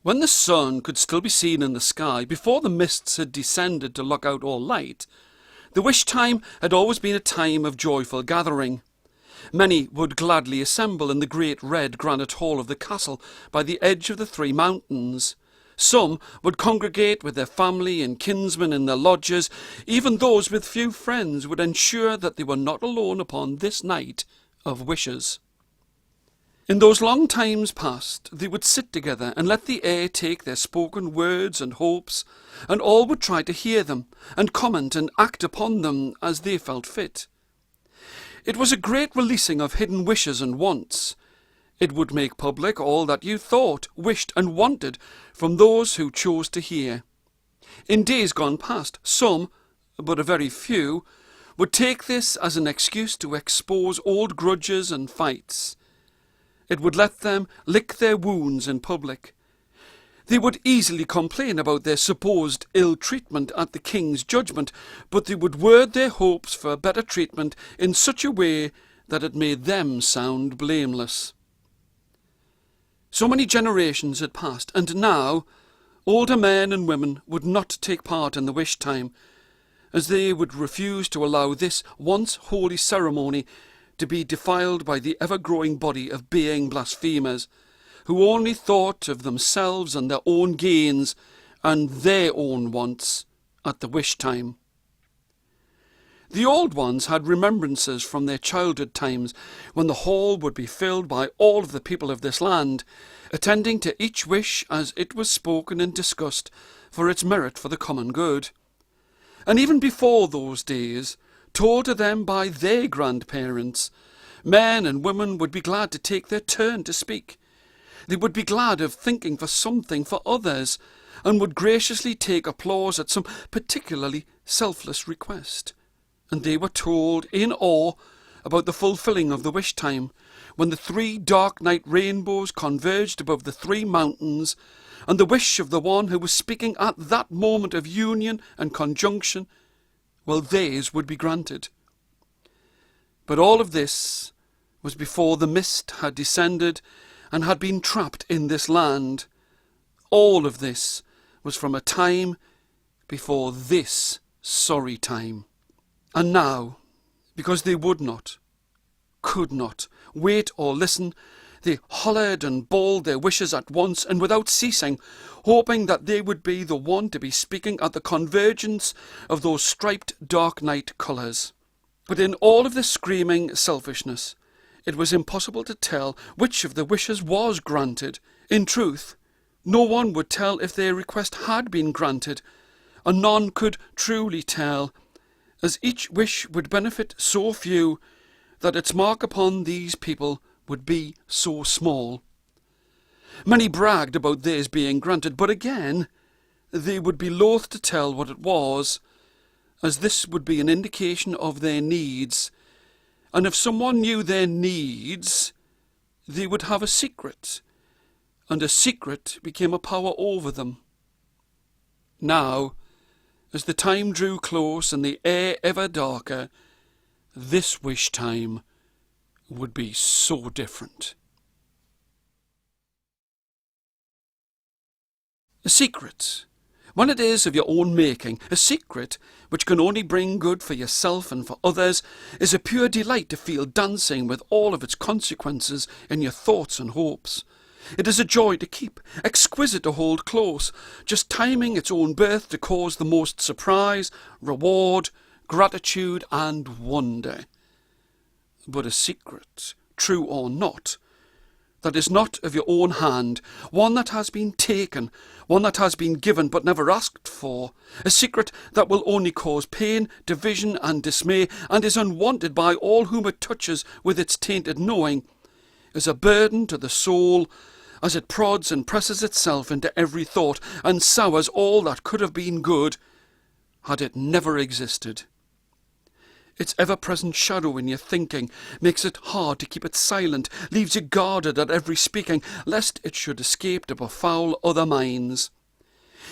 When the sun could still be seen in the sky, before the mists had descended to lock out all light, the wish time had always been a time of joyful gathering. Many would gladly assemble in the great red granite hall of the castle by the edge of the three mountains. Some would congregate with their family and kinsmen in their lodges. Even those with few friends would ensure that they were not alone upon this night of wishes. In those long times past, they would sit together and let the air take their spoken words and hopes, and all would try to hear them, and comment and act upon them as they felt fit. It was a great releasing of hidden wishes and wants. It would make public all that you thought, wished, and wanted from those who chose to hear. In days gone past, some, but a very few, would take this as an excuse to expose old grudges and fights. It would let them lick their wounds in public. They would easily complain about their supposed ill treatment at the king's judgment, but they would word their hopes for better treatment in such a way that it made them sound blameless. So many generations had passed, and now older men and women would not take part in the wish time, as they would refuse to allow this once holy ceremony to be defiled by the ever-growing body of baying blasphemers, who only thought of themselves and their own gains and their own wants at the wish time. The old ones had remembrances from their childhood times when the hall would be filled by all of the people of this land, attending to each wish as it was spoken and discussed for its merit for the common good. And even before those days, told to them by their grandparents, men and women would be glad to take their turn to speak. They would be glad of thinking for something for others, and would graciously take applause at some particularly selfless request. And they were told in awe about the fulfilling of the wish time, when the three dark night rainbows converged above the three mountains, and the wish of the one who was speaking at that moment of union and conjunction, well, theirs would be granted. But all of this was before the mist had descended and had been trapped in this land. All of this was from a time before this sorry time. And now, because they would not, could not, wait or listen, they hollered and bawled their wishes at once and without ceasing, hoping that they would be the one to be speaking at the convergence of those striped dark night colours. But in all of this screaming selfishness, it was impossible to tell which of the wishes was granted. In truth, no one would tell if their request had been granted, and none could truly tell, as each wish would benefit so few that its mark upon these people would be so small. Many bragged about theirs being granted, but again they would be loath to tell what it was, as this would be an indication of their needs, and if someone knew their needs, they would have a secret, and a secret became a power over them. Now, as the time drew close and the air ever darker, this wish time would be so different. A secret, when it is of your own making, a secret which can only bring good for yourself and for others, is a pure delight to feel dancing with all of its consequences in your thoughts and hopes. It is a joy to keep, exquisite to hold close, just timing its own birth to cause the most surprise, reward, gratitude, and wonder. But a secret, true or not, that is not of your own hand, one that has been taken, one that has been given but never asked for, a secret that will only cause pain, division, and dismay, and is unwanted by all whom it touches with its tainted knowing, is a burden to the soul, as it prods and presses itself into every thought, and sours all that could have been good, had it never existed. Its ever-present shadow in your thinking makes it hard to keep it silent, leaves you guarded at every speaking, lest it should escape to befoul other minds.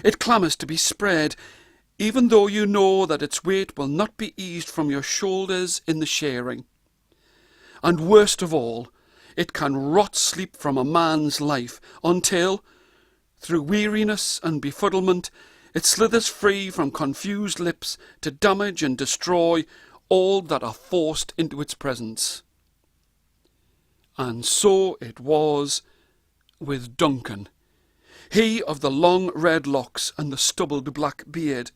It clamours to be spread, even though you know that its weight will not be eased from your shoulders in the sharing. And worst of all, it can rot sleep from a man's life until, Through weariness and befuddlement, it slithers free from confused lips to damage and destroy all that are forced into its presence. And so it was with Duncan, he of the long red locks and the stubbled black beard,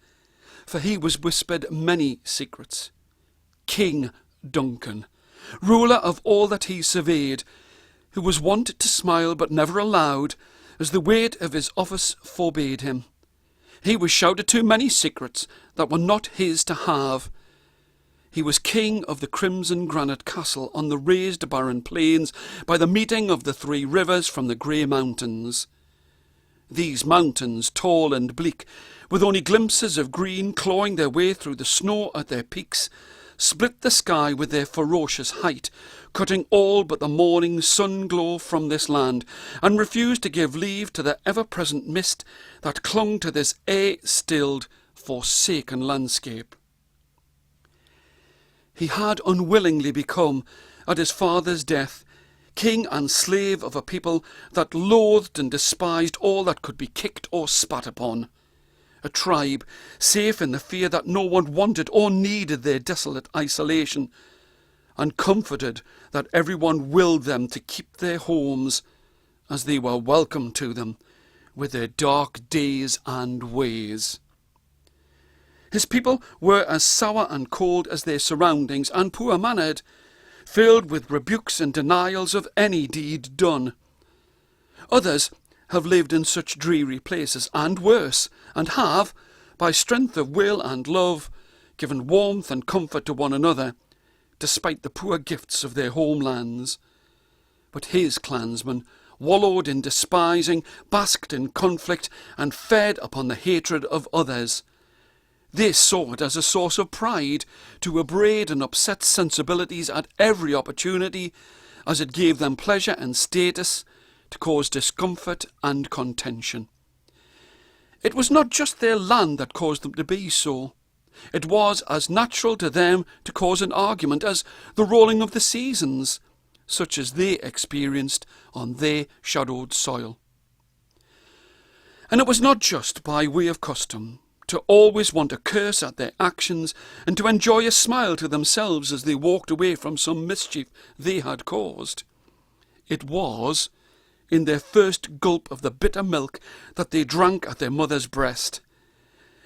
for he was whispered many secrets. King Duncan, ruler of all that he surveyed, who was wont to smile but never aloud, as the weight of his office forbade him. He was shouted to many secrets that were not his to have. He was king of the crimson granite castle on the raised barren plains by the meeting of the three rivers from the grey mountains. These mountains, tall and bleak, with only glimpses of green clawing their way through the snow at their peaks, split the sky with their ferocious height, cutting all but the morning sun-glow from this land, and refused to give leave to the ever-present mist that clung to this air-stilled, forsaken landscape. He had unwillingly become, at his father's death, king and slave of a people that loathed and despised all that could be kicked or spat upon. A tribe, safe in the fear that no one wanted or needed their desolate isolation, and comforted that everyone willed them to keep their homes, as they were welcome to them, with their dark days and ways. His people were as sour and cold as their surroundings, and poor-mannered, filled with rebukes and denials of any deed done. Others have lived in such dreary places, and worse, and have, by strength of will and love, given warmth and comfort to one another, despite the poor gifts of their homelands. But his clansmen wallowed in despising, basked in conflict, and fed upon the hatred of others. They saw it as a source of pride to abrade and upset sensibilities at every opportunity, as it gave them pleasure and status, to cause discomfort and contention. It was not just their land that caused them to be so. It was as natural to them to cause an argument as the rolling of the seasons, such as they experienced on their shadowed soil. And it was not just by way of custom, to always want to curse at their actions and to enjoy a smile to themselves as they walked away from some mischief they had caused. It was in their first gulp of the bitter milk that they drank at their mother's breast.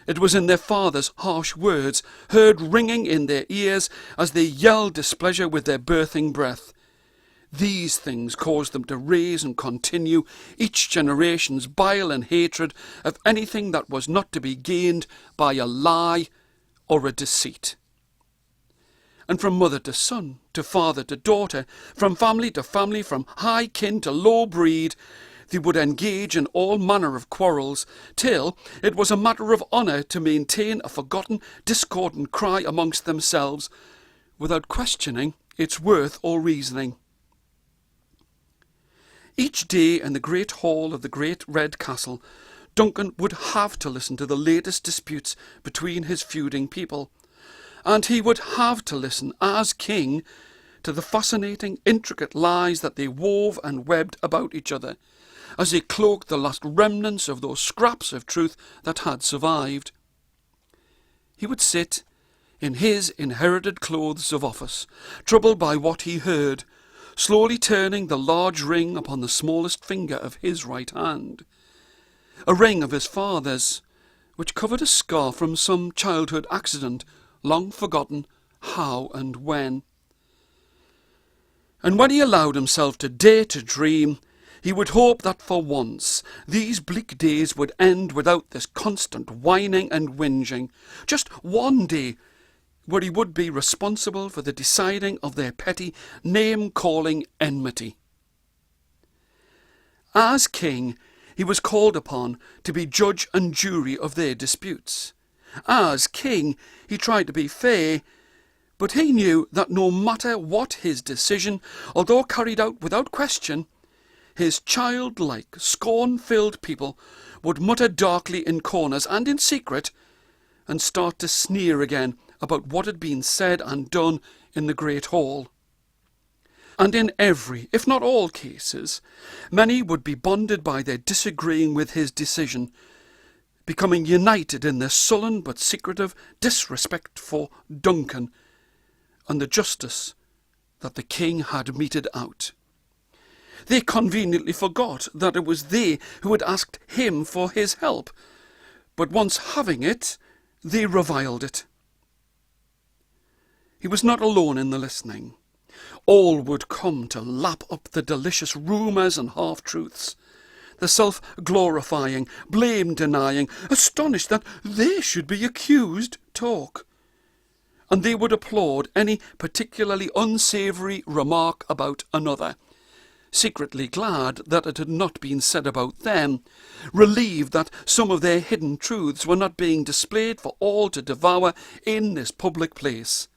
It was in their father's harsh words, heard ringing in their ears as they yelled displeasure with their birthing breath. These things caused them to raise and continue each generation's bile and hatred of anything that was not to be gained by a lie or a deceit. And from mother to son, to father to daughter, from family to family, from high kin to low breed, they would engage in all manner of quarrels, till it was a matter of honour to maintain a forgotten, discordant cry amongst themselves, without questioning its worth or reasoning. Each day in the great hall of the great red castle, Duncan would have to listen to the latest disputes between his feuding people, and he would have to listen, as king, to the fascinating, intricate lies that they wove and webbed about each other, as they cloaked the last remnants of those scraps of truth that had survived. He would sit in his inherited clothes of office, troubled by what he heard, slowly turning the large ring upon the smallest finger of his right hand, a ring of his father's, which covered a scar from some childhood accident, long forgotten how and when. And when he allowed himself to dare to dream, he would hope that for once these bleak days would end without this constant whining and whinging. Just one day where he would be responsible for the deciding of their petty, name-calling enmity. As king, he was called upon to be judge and jury of their disputes. As king, he tried to be fair, but he knew that no matter what his decision, although carried out without question, his childlike, scorn-filled people would mutter darkly in corners and in secret, and start to sneer again about what had been said and done in the great hall. And in every, if not all cases, many would be bonded by their disagreeing with his decision, becoming united in their sullen but secretive disrespect for Duncan and the justice that the king had meted out. They conveniently forgot that it was they who had asked him for his help, but once having it, they reviled it. He was not alone in the listening. All would come to lap up the delicious rumours and half-truths, the self-glorifying, blame-denying, astonished that they should be accused talk. And they would applaud any particularly unsavoury remark about another, secretly glad that it had not been said about them, relieved that some of their hidden truths were not being displayed for all to devour in this public place.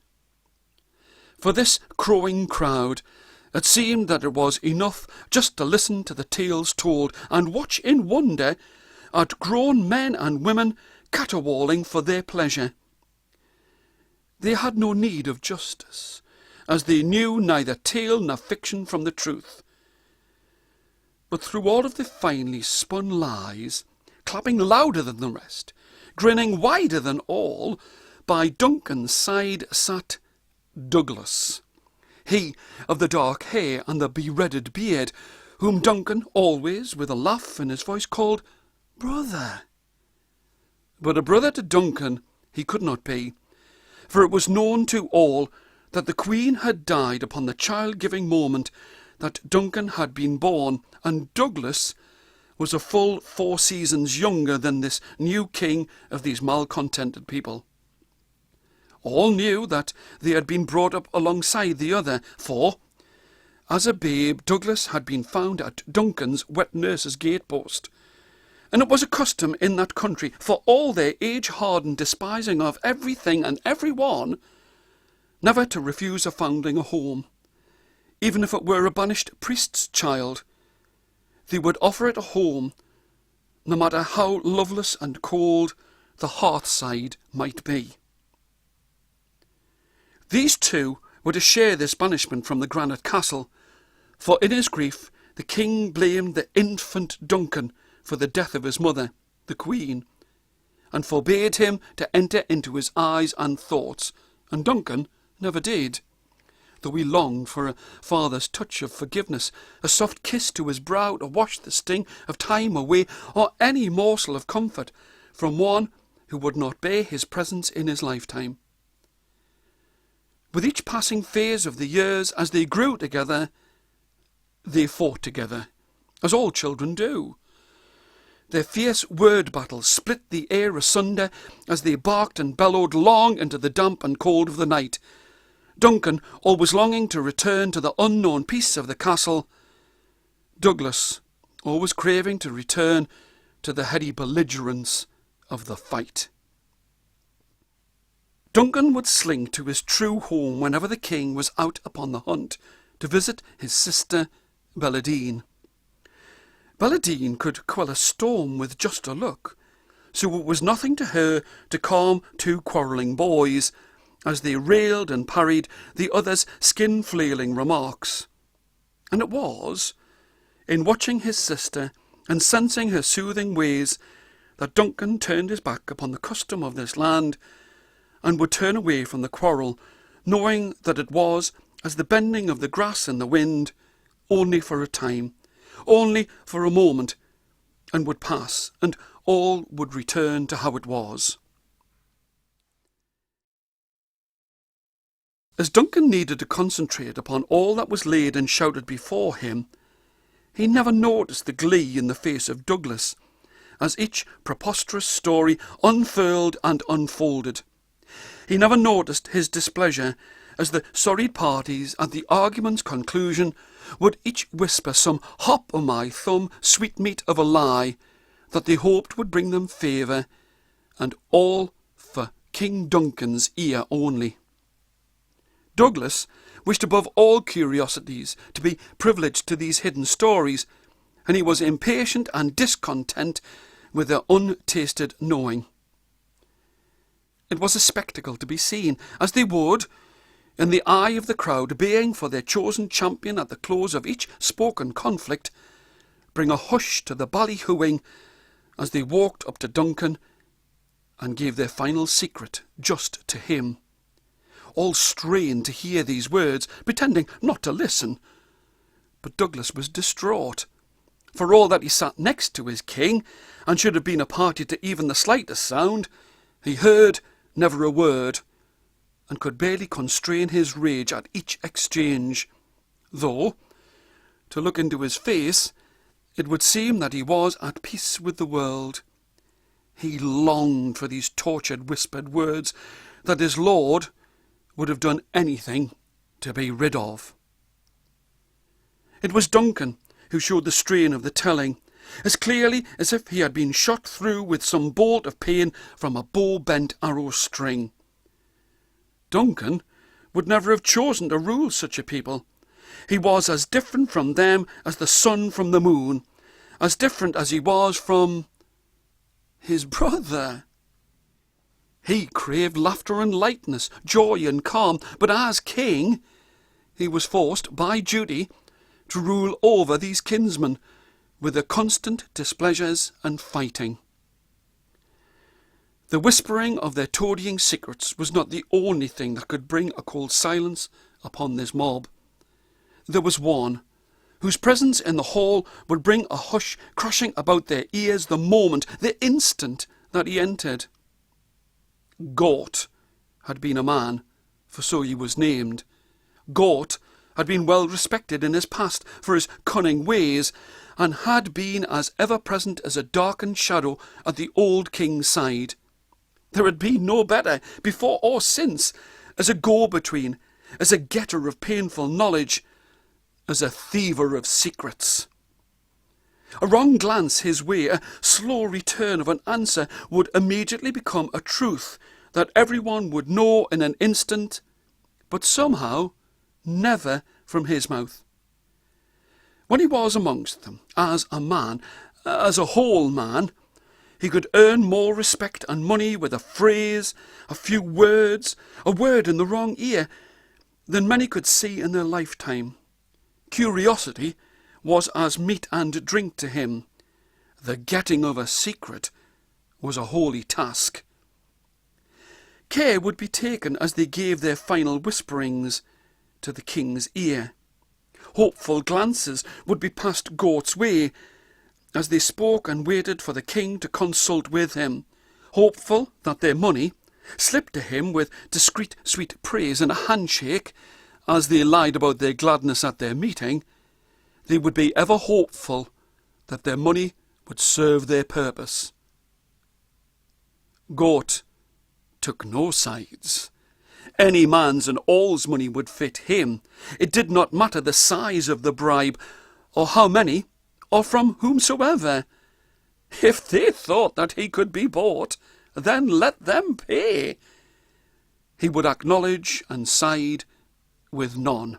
For this crowing crowd, it seemed that it was enough just to listen to the tales told and watch in wonder at grown men and women caterwauling for their pleasure. They had no need of justice, as they knew neither tale nor fiction from the truth. But through all of the finely spun lies, clapping louder than the rest, grinning wider than all, by Duncan's side sat Douglas, he of the dark hair and the beredded beard, whom Duncan always, with a laugh in his voice, called brother. But a brother to Duncan he could not be, for it was known to all that the Queen had died upon the child-giving moment that Duncan had been born, and Douglas was a full 4 seasons younger than this new king of these malcontented people. All knew that they had been brought up alongside the other, for, as a babe, Douglas had been found at Duncan's wet nurse's gatepost, and it was a custom in that country for all their age-hardened despising of everything and everyone never to refuse a foundling a home, even if it were a banished priest's child. They would offer it a home, no matter how loveless and cold the hearthside might be. These two were to share this banishment from the granite castle, for in his grief the king blamed the infant Duncan for the death of his mother, the Queen, and forbade him to enter into his eyes and thoughts, and Duncan never did, though he longed for a father's touch of forgiveness, a soft kiss to his brow to wash the sting of time away, or any morsel of comfort from one who would not bear his presence in his lifetime. With each passing phase of the years, as they grew together, they fought together, as all children do. Their fierce word battles split the air asunder as they barked and bellowed long into the damp and cold of the night. Duncan always longing to return to the unknown peace of the castle, Douglas always craving to return to the heady belligerence of the fight. Duncan would slink to his true home whenever the king was out upon the hunt to visit his sister Belladine. Belladine could quell a storm with just a look, so it was nothing to her to calm 2 quarrelling boys as they railed and parried the other's skin-flailing remarks. And it was, in watching his sister and sensing her soothing ways, that Duncan turned his back upon the custom of this land and would turn away from the quarrel, knowing that it was as the bending of the grass in the wind, only for a time, only for a moment, and would pass, and all would return to how it was. As Duncan needed to concentrate upon all that was laid and shouted before him, he never noticed the glee in the face of Douglas, as each preposterous story unfurled and unfolded. He never noticed his displeasure as the sorry parties at the argument's conclusion would each whisper some hop o' my thumb sweetmeat of a lie that they hoped would bring them favour, and all for King Duncan's ear only. Douglas wished above all curiosities to be privileged to these hidden stories, and he was impatient and discontent with their untasted knowing. It was a spectacle to be seen, as they would, in the eye of the crowd, baying for their chosen champion at the close of each spoken conflict, bring a hush to the ballyhooing as they walked up to Duncan and gave their final secret just to him. All strained to hear these words, pretending not to listen. But Douglas was distraught. For all that he sat next to his king, and should have been a party to even the slightest sound, he heard never a word, and could barely constrain his rage at each exchange, though, to look into his face, it would seem that he was at peace with the world. He longed for these tortured whispered words that his lord would have done anything to be rid of. It was Duncan who showed the strain of the telling, as clearly as if he had been shot through with some bolt of pain from a bow-bent arrow string. Duncan would never have chosen to rule such a people. He was as different from them as the sun from the moon, as different as he was from his brother. He craved laughter and lightness, joy and calm, but as king, he was forced by duty to rule over these kinsmen with their constant displeasures and fighting. The whispering of their toadying secrets was not the only thing that could bring a cold silence upon this mob. There was one whose presence in the hall would bring a hush crashing about their ears the moment, the instant that he entered. Gort had been a man, for so he was named. Gort had been well respected in his past for his cunning ways, and had been as ever-present as a darkened shadow at the old king's side. There had been no better, before or since, as a go-between, as a getter of painful knowledge, as a thiever of secrets. A wrong glance his way, a slow return of an answer, would immediately become a truth that everyone would know in an instant, but somehow never from his mouth. When he was amongst them, as a man, as a whole man, he could earn more respect and money with a phrase, a few words, a word in the wrong ear, than many could see in their lifetime. Curiosity was as meat and drink to him. The getting of a secret was a holy task. Care would be taken as they gave their final whisperings to the king's ear. Hopeful glances would be passed Gort's way as they spoke and waited for the king to consult with him, hopeful that their money, slipped to him with discreet sweet praise and a handshake, as they lied about their gladness at their meeting, they would be ever hopeful that their money would serve their purpose. Gort took no sides. Any man's and all's money would fit him. It did not matter the size of the bribe, or how many, or from whomsoever. If they thought that he could be bought, then let them pay. He would acknowledge and side with none.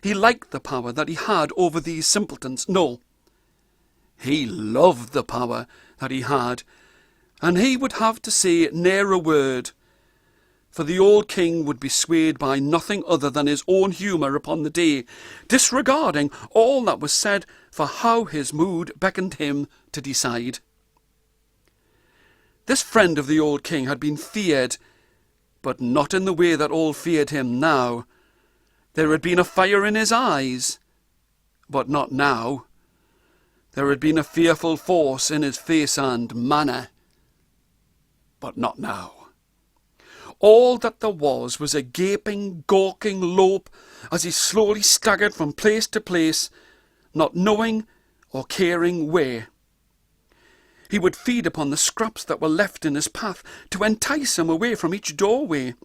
He liked the power that he had over these simpletons. No, he loved the power that he had, and he would have to say ne'er a word, for the old king would be swayed by nothing other than his own humour upon the day, disregarding all that was said for how his mood beckoned him to decide. This friend of the old king had been feared, but not in the way that all feared him now. There had been a fire in his eyes, but not now. There had been a fearful force in his face and manner, but not now. All that there was a gaping, gawking lope as he slowly staggered from place to place, not knowing or caring where. He would feed upon the scraps that were left in his path to entice him away from each doorway,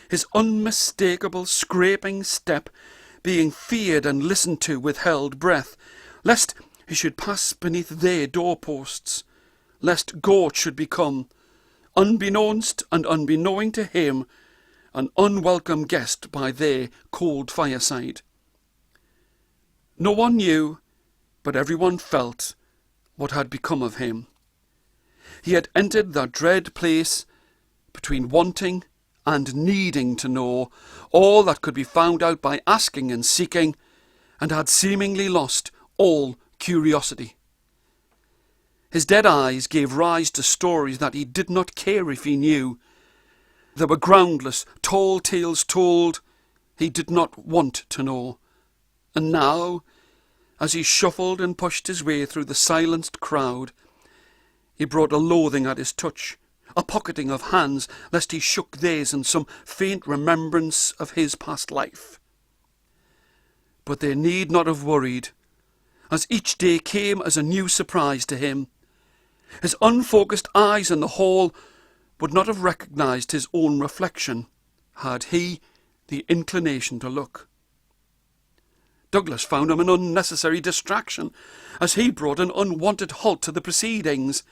his unmistakable scraping step being feared and listened to with held breath, lest he should pass beneath their doorposts, lest Gort should become, unbeknownst and unbeknowing to him, an unwelcome guest by their cold fireside. No one knew, but everyone felt what had become of him. He had entered that dread place between wanting and needing to know all that could be found out by asking and seeking, and had seemingly lost all curiosity. His dead eyes gave rise to stories that he did not care if he knew. There were groundless, tall tales told he did not want to know. And now, as he shuffled and pushed his way through the silenced crowd, he brought a loathing at his touch, a pocketing of hands, lest he shook theirs in some faint remembrance of his past life. But they need not have worried, as each day came as a new surprise to him. His unfocused eyes in the hall would not have recognized his own reflection, had he the inclination to look. Douglas found him an unnecessary distraction, as he brought an unwanted halt to the proceedings.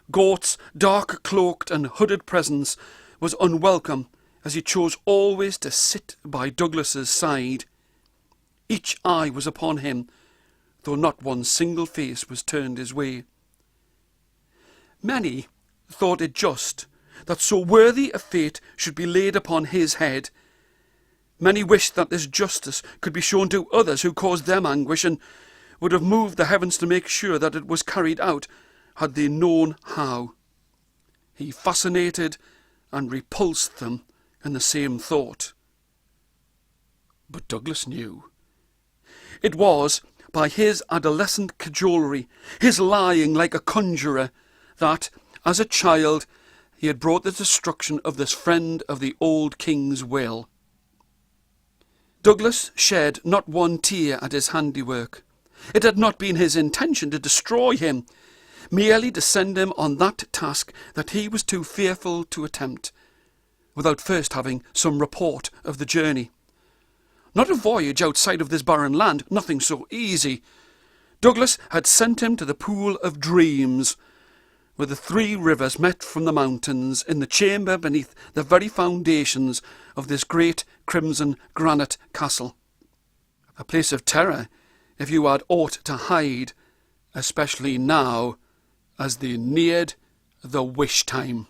Gaut's dark-cloaked and hooded presence was unwelcome, as he chose always to sit by Douglas's side. Each eye was upon him, though not one single face was turned his way. Many thought it just that so worthy a fate should be laid upon his head. Many wished that this justice could be shown to others who caused them anguish, and would have moved the heavens to make sure that it was carried out, had they known how. He fascinated and repulsed them in the same thought. But Douglas knew. It was by his adolescent cajolery, his lying like a conjurer, that, as a child, he had brought the destruction of this friend of the old king's will. Douglas shed not one tear at his handiwork. It had not been his intention to destroy him, merely to send him on that task that he was too fearful to attempt, without first having some report of the journey. Not a voyage outside of this barren land, nothing so easy. Douglas had sent him to the pool of dreams, where the three rivers met from the mountains, in the chamber beneath the very foundations of this great crimson granite castle. A place of terror, if you had aught to hide, especially now, as they neared the wish time.